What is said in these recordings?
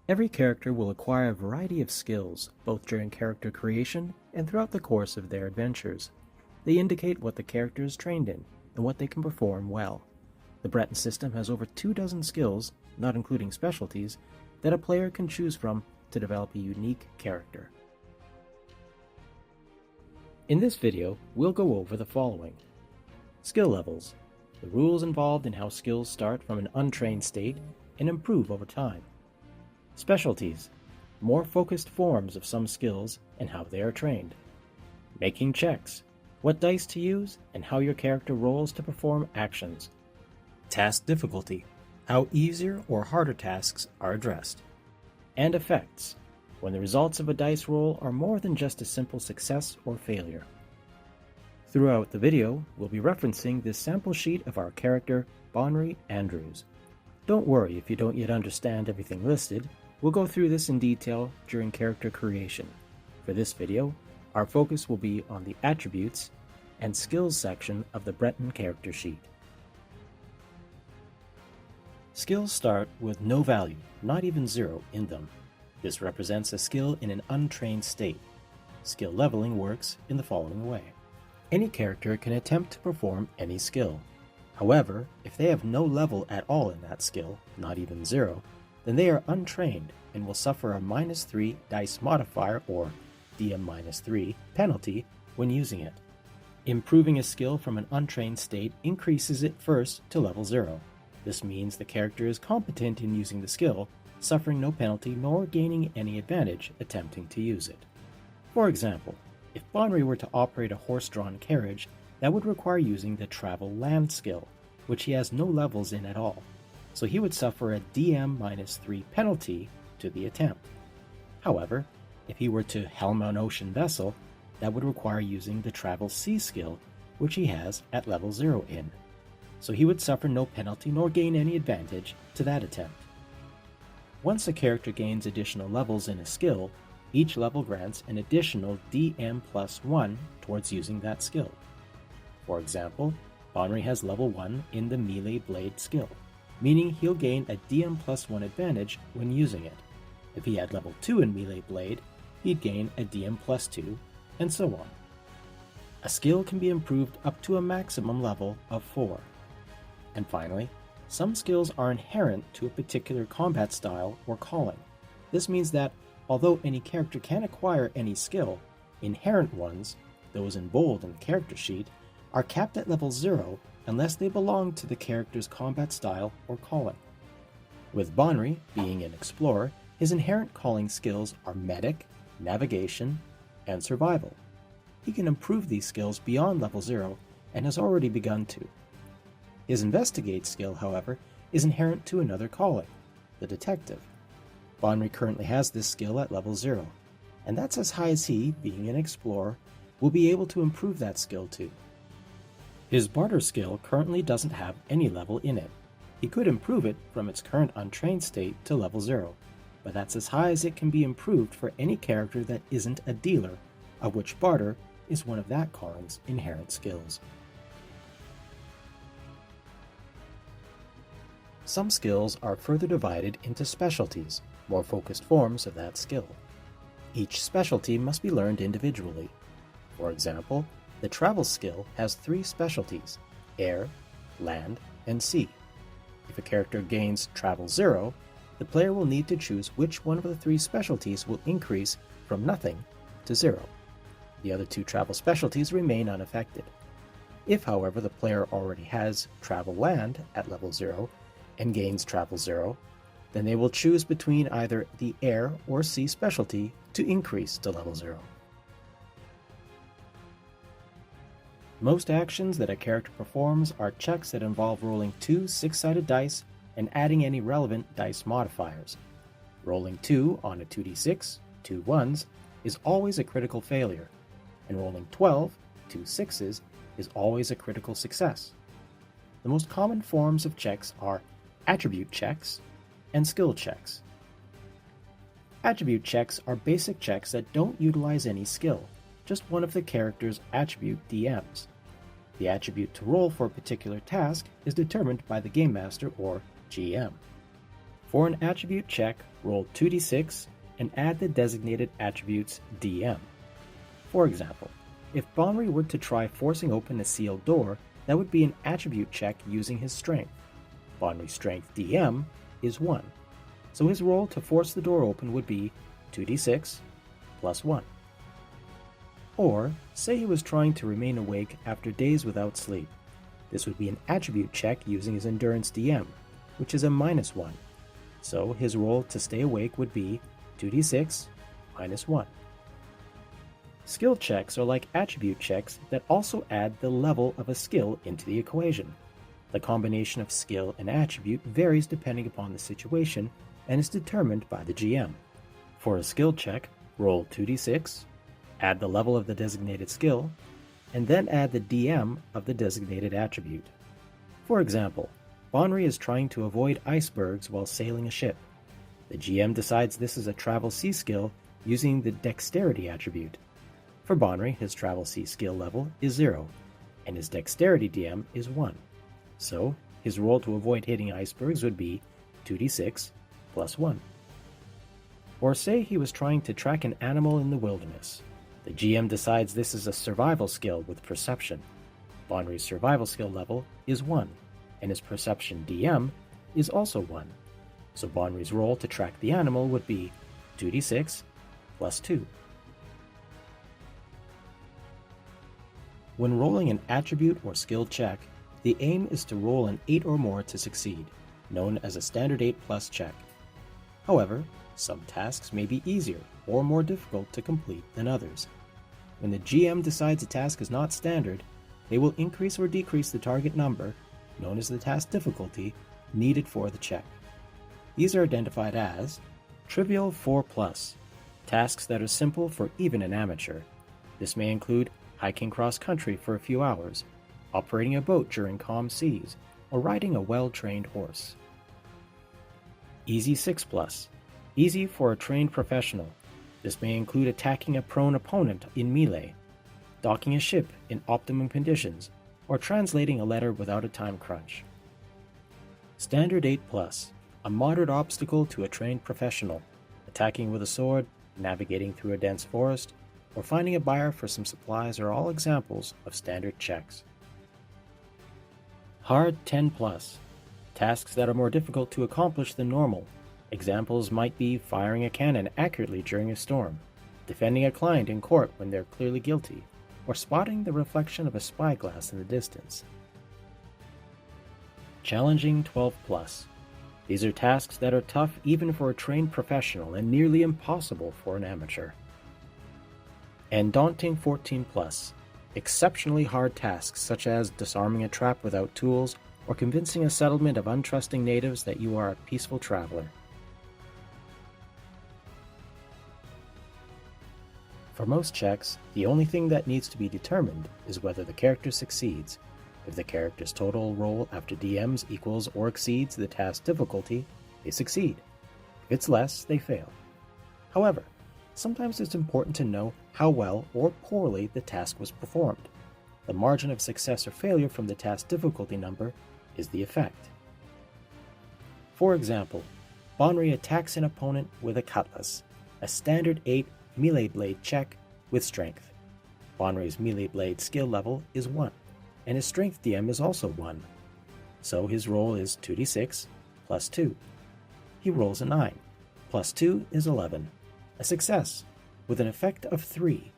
Every character will acquire a variety of skills, both during character creation and throughout the course of their adventures. They indicate what the character is trained in and what they can perform well. The Breton system has over 24 skills, not including specialties, that a player can choose from to develop a unique character. In this video, we'll go over the following. Skill levels, the rules involved in how skills start from an untrained state and improve over time. Specialties, more focused forms of some skills and how they are trained. Making checks, what dice to use and how your character rolls to perform actions. Task difficulty, how easier or harder tasks are addressed. And effects, when the results of a dice roll are more than just a simple success or failure. Throughout the video, we'll be referencing this sample sheet of our character, Bonry Andrews. Don't worry if you don't yet understand everything listed. We'll go through this in detail during character creation. For this video, our focus will be on the attributes and skills section of the Breton character sheet. Skills start with no value, not even 0, in them. This represents a skill in an untrained state. Skill leveling works in the following way. Any character can attempt to perform any skill. However, if they have no level at all in that skill, not even 0, then they are untrained and will suffer a -3 dice modifier or DM-3 penalty when using it. Improving a skill from an untrained state increases it first to level 0. This means the character is competent in using the skill, suffering no penalty nor gaining any advantage attempting to use it. For example, if Bonry were to operate a horse-drawn carriage, that would require using the Travel Land skill, which he has no levels in at all, so he would suffer a DM-3 penalty to the attempt. However, if he were to helm an ocean vessel, that would require using the Travel Sea skill, which he has at level 0 in, so he would suffer no penalty nor gain any advantage to that attempt. Once a character gains additional levels in a skill, each level grants an additional DM+1 towards using that skill. For example, Bonry has level 1 in the melee blade skill, meaning he'll gain a DM+1 advantage when using it. If he had level 2 in melee blade, he'd gain a DM+2, and so on. A skill can be improved up to a maximum level of 4. And finally, some skills are inherent to a particular combat style or calling. This means that, although any character can acquire any skill, inherent ones, those in bold in the character sheet, are capped at level 0 unless they belong to the character's combat style or calling. With Bonry being an explorer, his inherent calling skills are medic, navigation, and survival. He can improve these skills beyond level 0 and has already begun to. His investigate skill, however, is inherent to another calling, the detective. Bonry currently has this skill at level 0, and that's as high as he, being an explorer, will be able to improve that skill to. His barter skill currently doesn't have any level in it. He could improve it from its current untrained state to level 0, but that's as high as it can be improved for any character that isn't a dealer, of which barter is one of that calling's inherent skills. Some skills are further divided into specialties, more focused forms of that skill. Each specialty must be learned individually. For example, the travel skill has 3 specialties: air, land, and sea. If a character gains travel 0, the player will need to choose which one of the 3 specialties will increase from nothing to 0. The other 2 travel specialties remain unaffected. If, however, the player already has travel land at level 0 and gains travel 0, then they will choose between either the air or sea specialty to increase to level 0. Most actions that a character performs are checks that involve rolling 2 6-sided dice and adding any relevant dice modifiers. Rolling 2 on a 2d6, 2 1s, is always a critical failure, and rolling 12, 2 6s, is always a critical success. The most common forms of checks are attribute checks and skill checks. Attribute checks are basic checks that don't utilize any skill, just one of the character's attribute DMs. The attribute to roll for a particular task is determined by the Game Master or GM. For an attribute check, roll 2d6 and add the designated attribute's DM. For example, if Bonry were to try forcing open a sealed door, that would be an attribute check using his strength. Bonry's strength DM is 1, so his roll to force the door open would be 2d6 plus 1. Or, say he was trying to remain awake after days without sleep. This would be an attribute check using his endurance DM, which is a -1. So his roll to stay awake would be 2d6 minus 1. Skill checks are like attribute checks that also add the level of a skill into the equation. The combination of skill and attribute varies depending upon the situation and is determined by the GM. For a skill check, roll 2d6, add the level of the designated skill, and then add the DM of the designated attribute. For example, Bonry is trying to avoid icebergs while sailing a ship. The GM decides this is a travel sea skill using the dexterity attribute. For Bonry, his travel sea skill level is 0, and his dexterity DM is 1. So, his roll to avoid hitting icebergs would be 2d6 plus 1. Or say he was trying to track an animal in the wilderness. The GM decides this is a survival skill with perception. Bonry's survival skill level is 1, and his perception DM is also 1. So Bonry's roll to track the animal would be 2d6 plus 2. When rolling an attribute or skill check, the aim is to roll an 8 or more to succeed, known as a standard 8+ check. However, some tasks may be easier or more difficult to complete than others. When the GM decides a task is not standard, they will increase or decrease the target number, known as the task difficulty, needed for the check. These are identified as Trivial 4+, tasks that are simple for even an amateur. This may include hiking cross-country for a few hours, operating a boat during calm seas, or riding a well-trained horse. Easy 6+, easy for a trained professional. This may include attacking a prone opponent in melee, docking a ship in optimum conditions, or translating a letter without a time crunch. Standard 8+, a moderate obstacle to a trained professional, attacking with a sword, navigating through a dense forest, or finding a buyer for some supplies are all examples of standard checks. Hard 10+, tasks that are more difficult to accomplish than normal. Examples might be firing a cannon accurately during a storm, defending a client in court when they're clearly guilty, or spotting the reflection of a spyglass in the distance. Challenging 12+. These are tasks that are tough even for a trained professional and nearly impossible for an amateur. And daunting 14+. Exceptionally hard tasks such as disarming a trap without tools or convincing a settlement of untrusting natives that you are a peaceful traveler. For most checks, the only thing that needs to be determined is whether the character succeeds. If the character's total roll after DMs equals or exceeds the task difficulty, they succeed. If it's less, they fail. However, sometimes it's important to know how well or poorly the task was performed. The margin of success or failure from the task difficulty number is the effect. For example, Bonry attacks an opponent with a cutlass, a standard 8 melee blade check with strength. Bonry's melee blade skill level is 1, and his strength DM is also 1. So his roll is 2d6 plus 2. He rolls a 9. Plus 2 is 11. A success, with an effect of 3,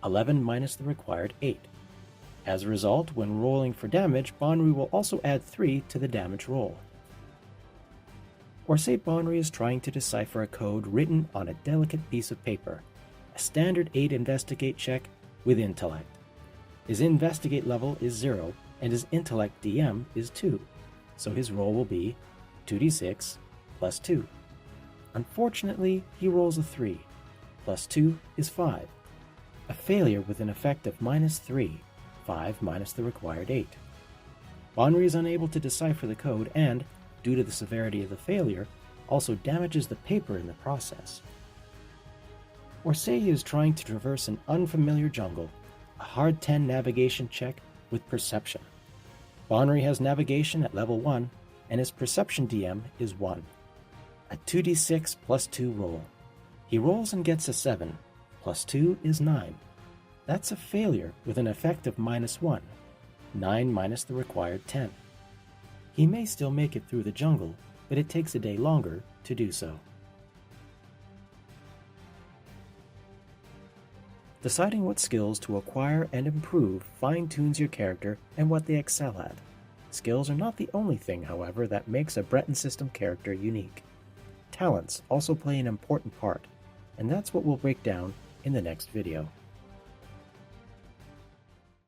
11 minus the required 8. As a result, when rolling for damage, Bonry will also add 3 to the damage roll. Or say Bonry is trying to decipher a code written on a delicate piece of paper, a standard 8 investigate check with intellect. His investigate level is 0, and his intellect DM is 2, so his roll will be 2d6 plus 2. Unfortunately, he rolls a 3. Plus 2 is 5. A failure with an effect of -3, 5 minus the required 8. Bonry is unable to decipher the code and, due to the severity of the failure, also damages the paper in the process. Or say he is trying to traverse an unfamiliar jungle, a hard 10 navigation check with perception. Bonry has navigation at level 1, and his perception DM is 1. A 2d6 plus 2 roll. He rolls and gets a 7. Plus 2 is 9. That's a failure with an effect of -1. 9 minus the required 10. He may still make it through the jungle, but it takes a day longer to do so. Deciding what skills to acquire and improve fine-tunes your character and what they excel at. Skills are not the only thing, however, that makes a Breton System character unique. Talents also play an important part, and that's what we'll break down in the next video.